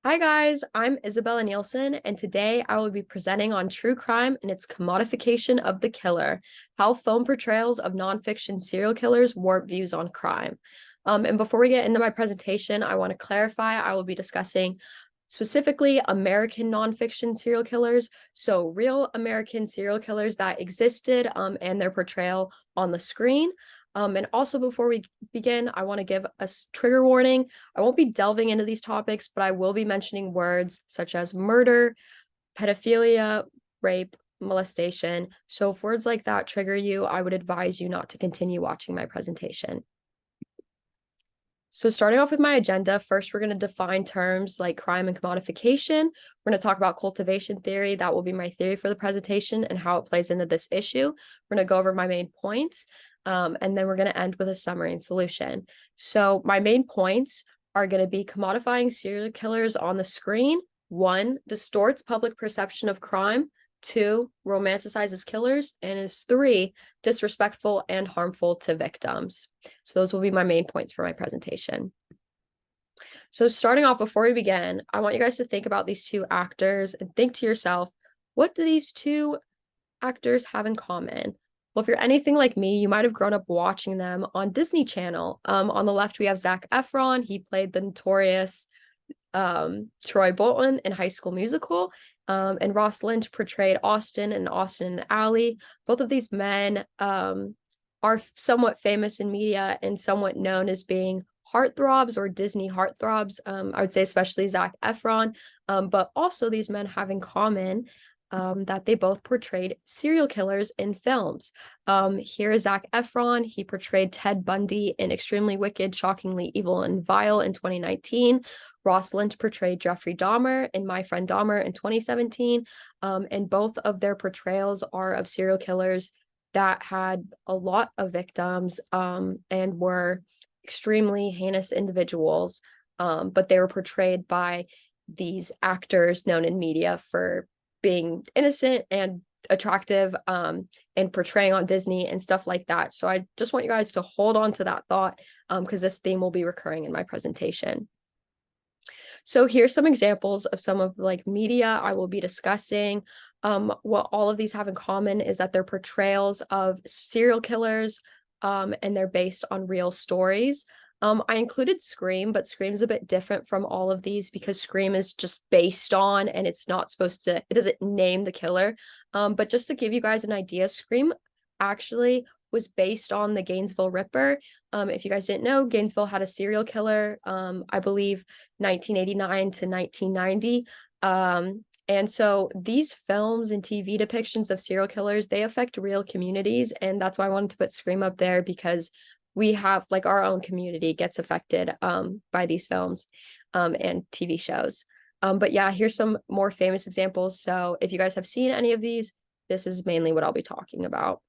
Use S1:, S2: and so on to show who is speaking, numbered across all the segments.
S1: Hi guys, I'm Isabella Nielsen, and today I will be presenting on true crime and its commodification of the killer, how film portrayals of nonfiction serial killers warp views on crime. And before we get into my presentation, I want to clarify I will be discussing specifically American nonfiction serial killers, so real American serial killers that existed and their portrayal on the screen. And also, before we begin, I want to give a trigger warning. I won't be delving into these topics, but I will be mentioning words such as murder, pedophilia, rape, molestation. So if words like that trigger you, I would advise you not to continue watching my presentation. So starting off with my agenda, first we're going to define terms like crime and commodification. We're going to talk about cultivation theory. That will be my theory for the presentation and how it plays into this issue. We're going to go over my main points. And then we're going to end with a summary and solution. So my main points are going to be commodifying serial killers on the screen. 1, distorts public perception of crime. 2, romanticizes killers. And is 3, disrespectful and harmful to victims. So those will be my main points for my presentation. So starting off, before we begin, I want you guys to think about these two actors and think to yourself, what do these two actors have in common? Well, if you're anything like me, you might have grown up watching them on Disney Channel. On the left, we have Zac Efron. He played the notorious Troy Bolton in High School Musical. And Ross Lynch portrayed Austin in Austin and Ally. Both of these men are somewhat famous in media and somewhat known as being heartthrobs or Disney heartthrobs. I would say especially Zac Efron. But also these men have in common that they both portrayed serial killers in films. Here is Zac Efron. He portrayed Ted Bundy in Extremely Wicked, Shockingly Evil, and Vile in 2019. Ross Lynch portrayed Jeffrey Dahmer in My Friend Dahmer in 2017. And both of their portrayals are of serial killers that had a lot of victims and were extremely heinous individuals. But they were portrayed by these actors known in media for being innocent and attractive and portraying on Disney and stuff like that. So I just want you guys to hold on to that thought because this theme will be recurring in my presentation. So here's some examples of some of like media I will be discussing. What all of these have in common is that they're portrayals of serial killers and they're based on real stories. I included Scream, but Scream is a bit different from all of these because Scream is just based on and it's not supposed to, it doesn't name the killer. But just to give you guys an idea, Scream actually was based on the Gainesville Ripper. If you guys didn't know, Gainesville had a serial killer, I believe 1989 to 1990. And so these films and TV depictions of serial killers, they affect real communities. And that's why I wanted to put Scream up there because we have like our own community gets affected by these films and TV shows. But yeah, here's some more famous examples. So if you guys have seen any of these, this is mainly what I'll be talking about.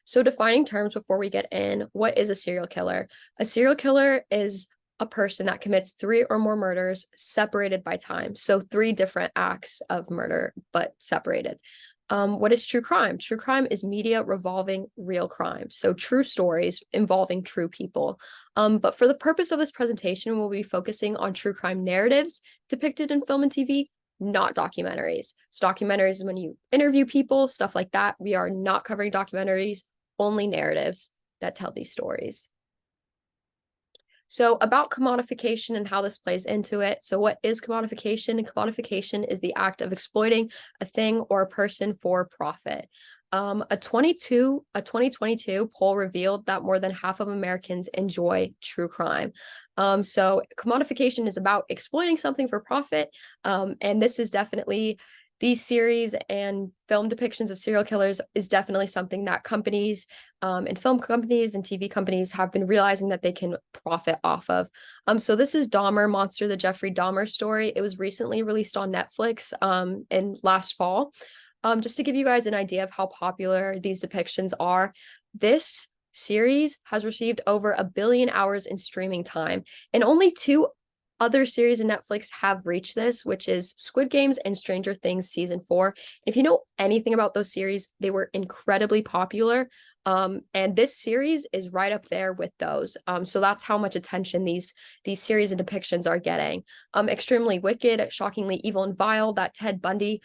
S1: So defining terms before we get in, what is a serial killer? A serial killer is a person that commits 3 or more murders separated by time. So 3 different acts of murder, but separated. What is true crime? True crime is media revolving real crime. So true stories involving true people. But for the purpose of this presentation, we'll be focusing on true crime narratives depicted in film and TV, not documentaries. So documentaries is when you interview people, stuff like that. We are not covering documentaries, only narratives that tell these stories. So about commodification and how this plays into it. So what is commodification? And commodification is the act of exploiting a thing or a person for profit. A 2022 poll revealed that more than half of Americans enjoy true crime. So commodification is about exploiting something for profit. And this is definitely these series and film depictions of serial killers is definitely something that companies and film companies and TV companies have been realizing that they can profit off of. So this is Dahmer Monster, the Jeffrey Dahmer story. It was recently released on Netflix in last fall. Just to give you guys an idea of how popular these depictions are, this series has received over 1 billion hours in streaming time, and only 2 other series in Netflix have reached this, which is Squid Games and Stranger Things season 4. If you know anything about those series, they were incredibly popular. And this series is right up there with those. So that's how much attention these series and depictions are getting. Extremely Wicked, Shockingly Evil and Vile, that Ted Bundy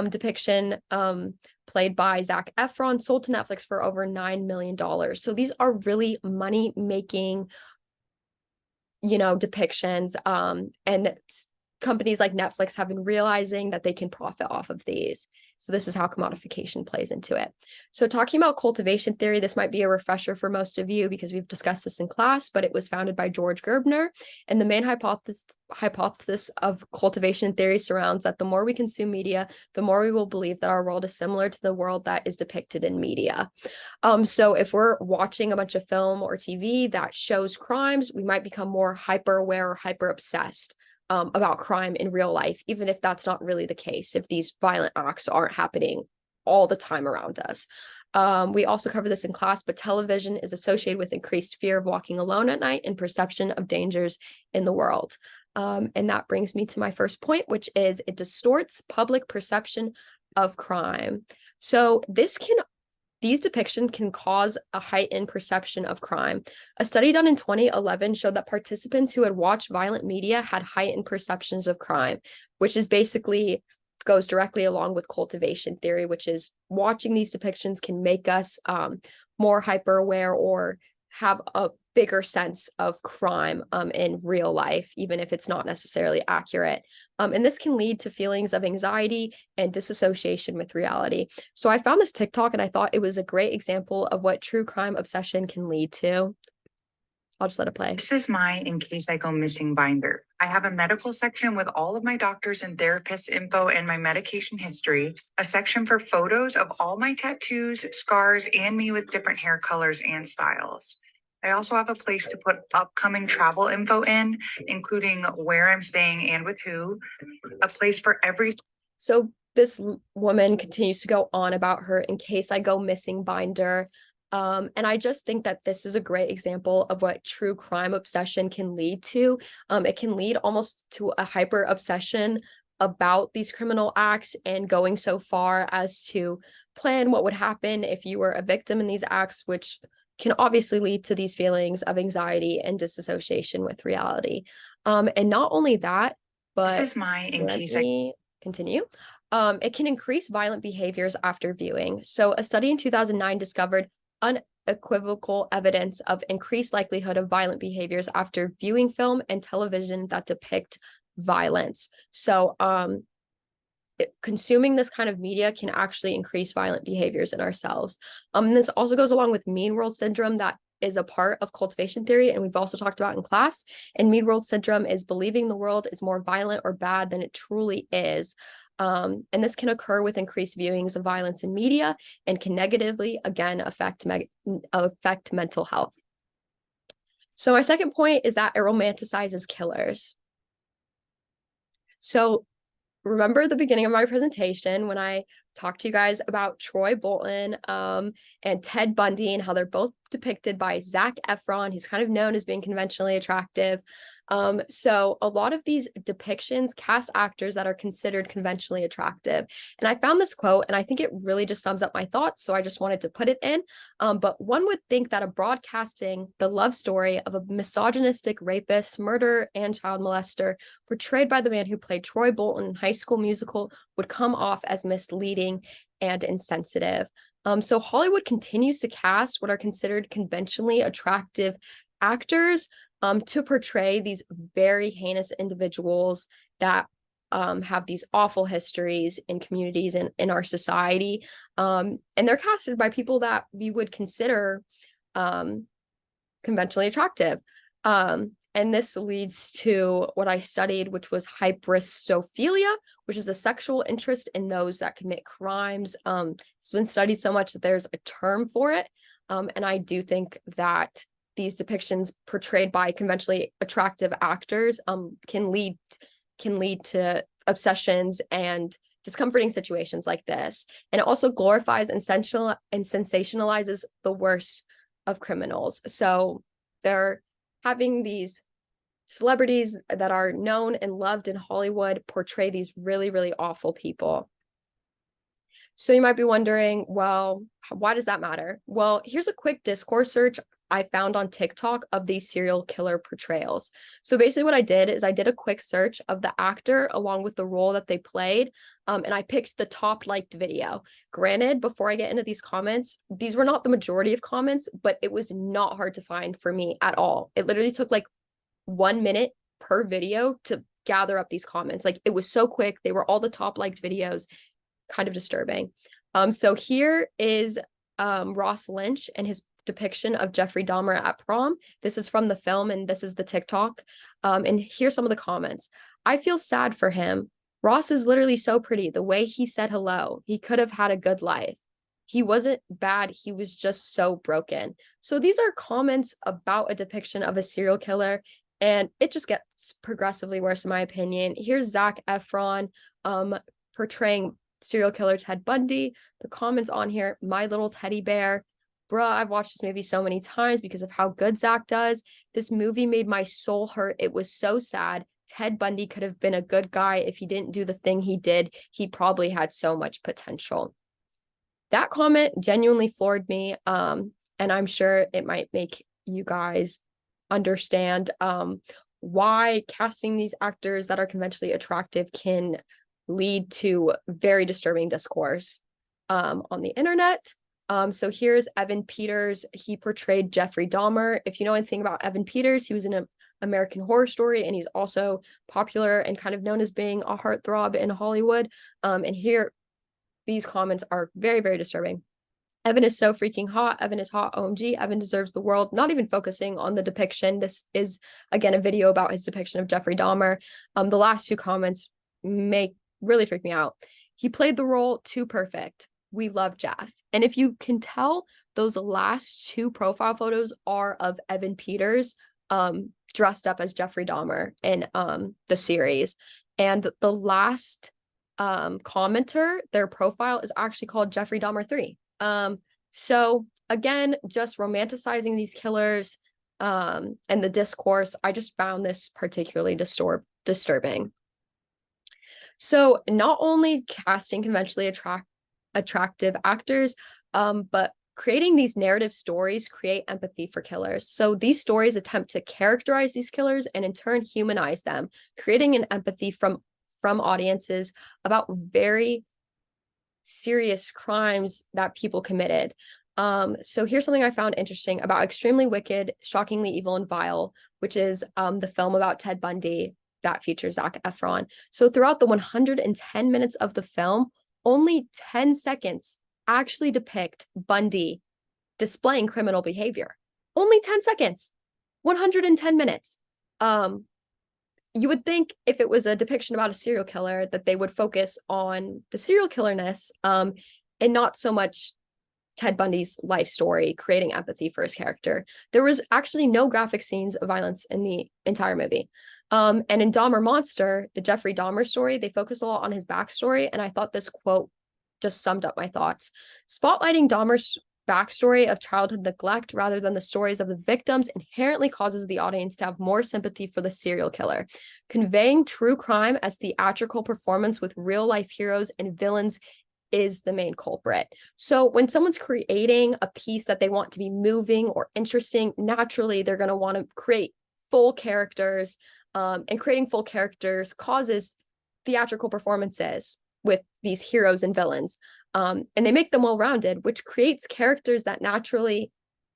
S1: depiction played by Zac Efron, sold to Netflix for over $9 million. So these are really money-making, depictions. And companies like Netflix have been realizing that they can profit off of these. So this is how commodification plays into it. So talking about cultivation theory, this might be a refresher for most of you because we've discussed this in class, but it was founded by George Gerbner. And the main hypothesis of cultivation theory surrounds that the more we consume media, the more we will believe that our world is similar to the world that is depicted in media. So if we're watching a bunch of film or TV that shows crimes, we might become more hyper aware or hyper obsessed about crime in real life, even if that's not really the case, if these violent acts aren't happening all the time around us. We also cover this in class, but television is associated with increased fear of walking alone at night and perception of dangers in the world. And that brings me to my first point, which is it distorts public perception of crime. So these depictions can cause a heightened perception of crime. A study done in 2011 showed that participants who had watched violent media had heightened perceptions of crime, which is basically goes directly along with cultivation theory, which is watching these depictions can make us more hyper aware or have a bigger sense of crime in real life, even if it's not necessarily accurate. And this can lead to feelings of anxiety and disassociation with reality. So I found this TikTok and I thought it was a great example of what true crime obsession can lead to. I'll just let it play.
S2: This is my in case I go missing binder. I have a medical section with all of my doctors and therapists info and my medication history, a section for photos of all my tattoos, scars, and me with different hair colors and styles. I also have a place to put upcoming travel info in, including where I'm staying and with who, a place for every.
S1: So this woman continues to go on about her in case I go missing binder. And I just think that this is a great example of what true crime obsession can lead to. It can lead almost to a hyper obsession about these criminal acts and going so far as to plan what would happen if you were a victim in these acts, which can obviously lead to these feelings of anxiety and disassociation with reality. And not only that, but
S2: this is my in case
S1: I continue. It can increase violent behaviors after viewing. So a study in 2009 discovered unequivocal evidence of increased likelihood of violent behaviors after viewing film and television that depict violence. So consuming this kind of media can actually increase violent behaviors in ourselves. This also goes along with mean world syndrome that is a part of cultivation theory, and we've also talked about in class. And mean world syndrome is believing the world is more violent or bad than it truly is. And this can occur with increased viewings of violence in media and can negatively, again, affect mental health. So our second point is that it romanticizes killers. So remember the beginning of my presentation when I talked to you guys about Troy Bolton and Ted Bundy and how they're both depicted by Zac Efron, who's kind of known as being conventionally attractive. So a lot of these depictions cast actors that are considered conventionally attractive. And I found this quote, and I think it really just sums up my thoughts, so I just wanted to put it in. But one would think that a broadcasting the love story of a misogynistic rapist, murderer, and child molester portrayed by the man who played Troy Bolton in High School Musical would come off as misleading and insensitive. So Hollywood continues to cast what are considered conventionally attractive actors to portray these very heinous individuals that have these awful histories in communities and in our society. And they're casted by people that we would consider conventionally attractive. And this leads to what I studied, which was hybristophilia, which is a sexual interest in those that commit crimes. It's been studied so much that there's a term for it. And I do think that these depictions portrayed by conventionally attractive actors can lead to obsessions and discomforting situations like this. And it also glorifies and sensationalizes the worst of criminals. So they're having these celebrities that are known and loved in Hollywood portray these really, really awful people. So you might be wondering, well, why does that matter? Well, here's a quick discourse search I found on TikTok of these serial killer portrayals. So basically what I did is I did a quick search of the actor along with the role that they played, and I picked the top liked video. Granted, before I get into these comments, these were not the majority of comments, but it was not hard to find for me at all. It literally took like 1 minute per video to gather up these comments. Like it was so quick. They were all the top liked videos, kind of disturbing. So here is Ross Lynch and his depiction of Jeffrey Dahmer at prom. This is from the film and this is the TikTok. And here's some of the comments. I feel sad for him. Ross is literally so pretty. The way he said hello, he could have had a good life. He wasn't bad. He was just so broken. So these are comments about a depiction of a serial killer, and it just gets progressively worse in my opinion. Here's Zac Efron portraying serial killer Ted Bundy. The comments on here, my little teddy bear. Bruh, I've watched this movie so many times because of how good Zac does. This movie made my soul hurt. It was so sad. Ted Bundy could have been a good guy if he didn't do the thing he did. He probably had so much potential. That comment genuinely floored me. And I'm sure it might make you guys understand why casting these actors that are conventionally attractive can lead to very disturbing discourse on the internet. So here's Evan Peters. He portrayed Jeffrey Dahmer. If you know anything about Evan Peters, he was in an American Horror Story, and he's also popular and kind of known as being a heartthrob in Hollywood. And here, these comments are very, very disturbing. Evan is so freaking hot. Evan is hot. OMG. Evan deserves the world. Not even focusing on the depiction. This is, again, a video about his depiction of Jeffrey Dahmer. The last two comments really freak me out. He played the role too perfect. We love Jeff. And if you can tell, those last two profile photos are of Evan Peters dressed up as Jeffrey Dahmer in the series. And the last commenter, their profile is actually called Jeffrey Dahmer 3. So again, just romanticizing these killers and the discourse, I just found this particularly disturbing. So not only casting conventionally attractive actors, but creating these narrative stories create empathy for killers. So these stories attempt to characterize these killers and in turn humanize them, creating an empathy from audiences about very serious crimes that people committed. So here's something I found interesting about Extremely Wicked, Shockingly Evil and Vile, which is the film about Ted Bundy that features Zac Efron. So throughout the 110 minutes of the film, only 10 seconds actually depict Bundy displaying criminal behavior. Only 10 seconds, 110 minutes. You would think if it was a depiction about a serial killer that they would focus on the serial killerness and not so much Ted Bundy's life story, creating empathy for his character. There was actually no graphic scenes of violence in the entire movie. And in Dahmer Monster, the Jeffrey Dahmer story, they focus a lot on his backstory, and I thought this quote just summed up my thoughts. Spotlighting Dahmer's backstory of childhood neglect rather than the stories of the victims inherently causes the audience to have more sympathy for the serial killer. Conveying true crime as theatrical performance with real-life heroes and villains is the main culprit. So when someone's creating a piece that they want to be moving or interesting, naturally they're going to want to create full characters, and creating full characters causes theatrical performances with these heroes and villains. And they make them well-rounded, which creates characters that naturally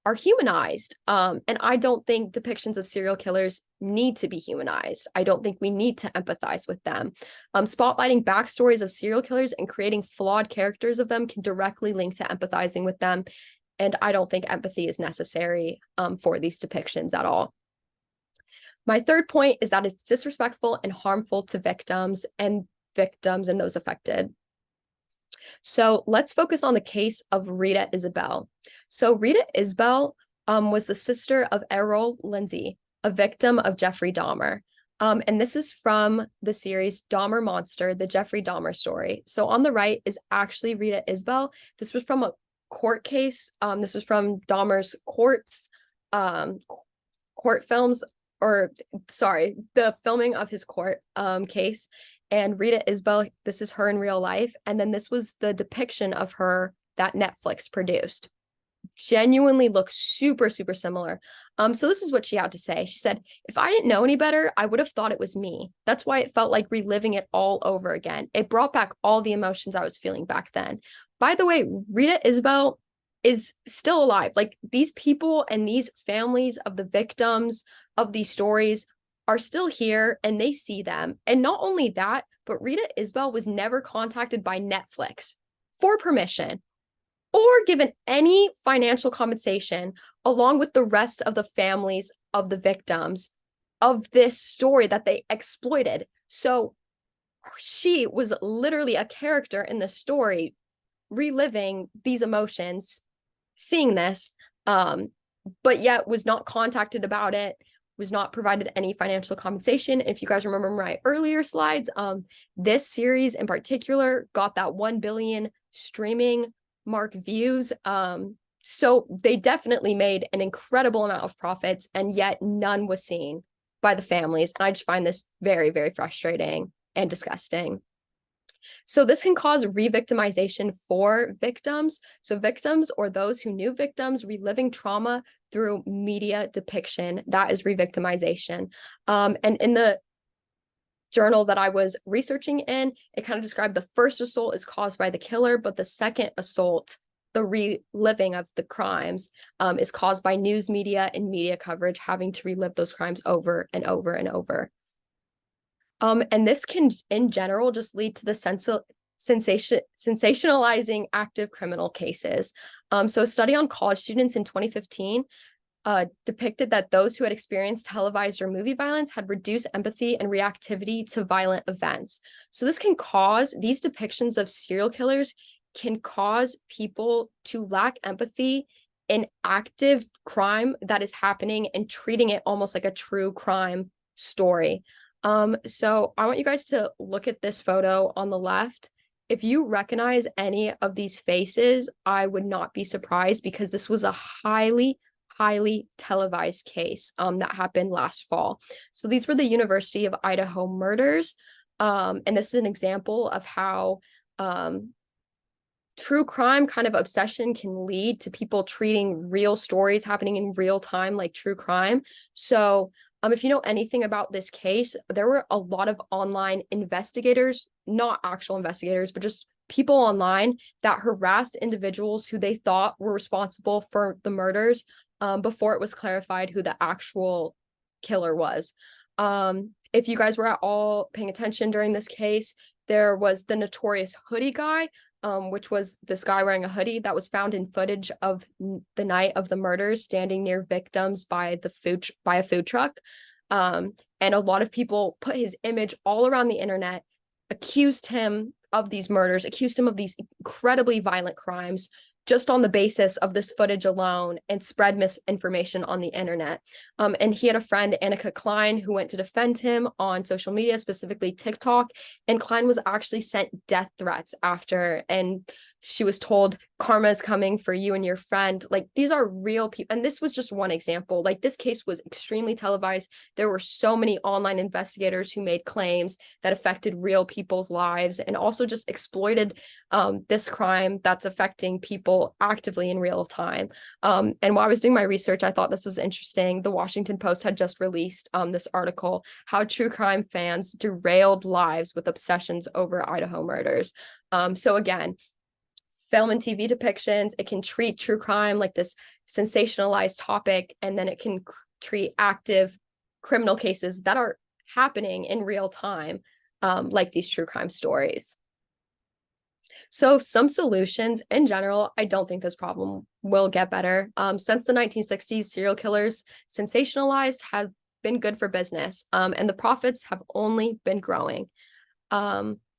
S1: are humanized. And I don't think depictions of serial killers need to be humanized. I don't think we need to empathize with them. Spotlighting backstories of serial killers and creating flawed characters of them can directly link to empathizing with them. And I don't think empathy is necessary for these depictions at all. My third point is that it's disrespectful and harmful to victims and those affected. So let's focus on the case of Rita Isabel. So Rita Isabel was the sister of Errol Lindsay, a victim of Jeffrey Dahmer. And this is from the series Dahmer Monster, the Jeffrey Dahmer story. So on the right is actually Rita Isabel. This was from a court case. This was from Dahmer's court films, or sorry, the filming of his court case. And Rita Isbell, this is her in real life. And then this was the depiction of her that Netflix produced. Genuinely look super, super similar. So this is what she had to say. She said, if I didn't know any better, I would have thought it was me. That's why it felt like reliving it all over again. It brought back all the emotions I was feeling back then. By the way, Rita Isbell is still alive. Like, these people and these families of the victims of these stories are still here and they see them. And not only that, but Rita Isbell was never contacted by Netflix for permission or given any financial compensation, along with the rest of the families of the victims of this story that they exploited. So she was literally a character in the story, reliving these emotions, seeing this, but yet was not contacted about it, was not provided any financial compensation. If you guys remember my earlier slides, this series in particular got that 1 billion streaming mark views. So they definitely made an incredible amount of profits, and yet none was seen by the families. And I just find this very, very frustrating and disgusting. So this can cause re-victimization for victims. So victims, or those who knew victims, reliving trauma through media depiction, that is re-victimization. And in the journal that I was researching in, it kind of described the first assault is caused by the killer, but the second assault, the reliving of the crimes, is caused by news media and media coverage having to relive those crimes over and over and over. And this can, in general, just lead to the sensationalizing active criminal cases. So a study on college students in 2015 depicted that those who had experienced televised or movie violence had reduced empathy and reactivity to violent events. So this can cause, these depictions of serial killers can cause people to lack empathy in active crime that is happening and treating it almost like a true crime story. So I want you guys to look at this photo on the left. If you recognize any of these faces, I would not be surprised, because this was a highly televised case that happened last fall. So these were the University of Idaho murders. And this is an example of how true crime kind of obsession can lead to people treating real stories happening in real time like true crime. So if you know anything about this case, there were a lot of online investigators, not actual investigators, but just people online that harassed individuals who they thought were responsible for the murders before it was clarified who the actual killer was. If you guys were at all paying attention during this case, there was the notorious hoodie guy, which was this guy wearing a hoodie that was found in footage of the night of the murders, standing near victims by a food truck. And a lot of people put his image all around the internet, accused him of these murders, accused him of these incredibly violent crimes, just on the basis of this footage alone, and spread misinformation on the internet. And he had a friend, Annika Klein, who went to defend him on social media, specifically TikTok. And Klein was actually sent death threats after, and she was told, karma is coming for you and your friend. Like, these are real people. And this was just one example. Like, this case was extremely televised. There were so many online investigators who made claims that affected real people's lives, and also just exploited this crime that's affecting people actively in real time. And while I was doing my research, I thought this was interesting. The Washington Post had just released this article, How True Crime Fans Derailed Lives with Obsessions Over Idaho Murders. So again, film and TV depictions, it can treat true crime like this sensationalized topic, and then it can treat active criminal cases that are happening in real time, like these true crime stories. So some solutions in general, I don't think this problem will get better. Since the 1960s, serial killers sensationalized have been good for business, and the profits have only been growing.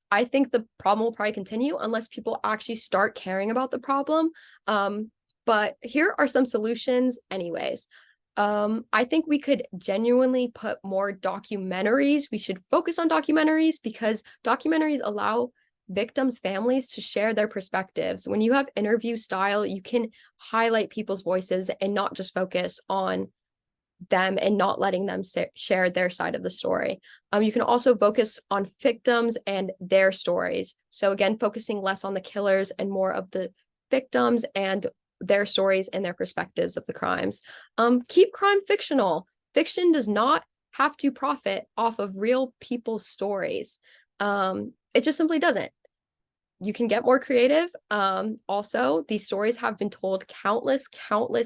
S1: I think the problem will probably continue unless people actually start caring about the problem. But here are some solutions anyways. I think we could genuinely put more documentaries. We should focus on documentaries, because documentaries allow victims' families to share their perspectives. When you have interview style, you can highlight people's voices and not just focus on them and not letting them share their side of the story. You can also focus on victims and their stories. So again, focusing less on the killers and more of the victims and their stories and their perspectives of the crimes. Keep crime fictional. Fiction does not have to profit off of real people's stories. It just simply doesn't. You can get more creative. Also, these stories have been told countless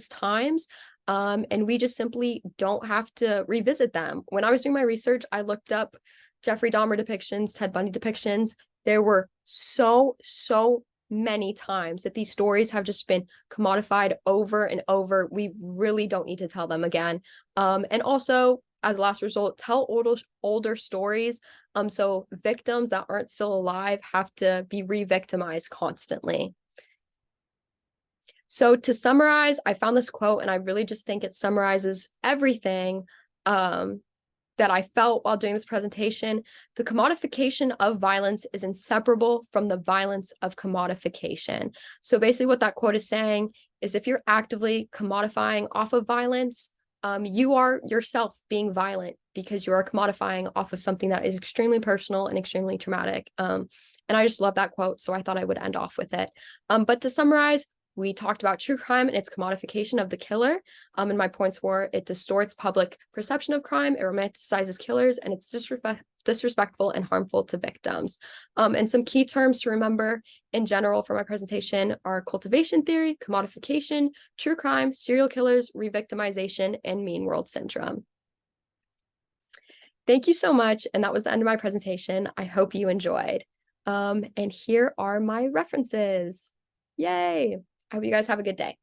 S1: times. And we just simply don't have to revisit them. When I was doing my research, I looked up Jeffrey Dahmer depictions, Ted Bundy depictions. There were so many times that these stories have just been commodified over and over. We really don't need to tell them again. And also, as a last result, tell older stories. So victims that aren't still alive have to be re-victimized constantly. So to summarize, I found this quote and I really just think it summarizes everything that I felt while doing this presentation. The commodification of violence is inseparable from the violence of commodification. So basically what that quote is saying is if you're actively commodifying off of violence, you are yourself being violent because you are commodifying off of something that is extremely personal and extremely traumatic. And I just love that quote, so I thought I would end off with it. But to summarize, we talked about true crime and its commodification of the killer. And my points were it distorts public perception of crime, it romanticizes killers, and it's disrespectful and harmful to victims. And some key terms to remember in general for my presentation are cultivation theory, commodification, true crime, serial killers, re-victimization, and mean world syndrome. Thank you so much. And that was the end of my presentation. I hope you enjoyed. And here are my references. Yay. I hope you guys have a good day.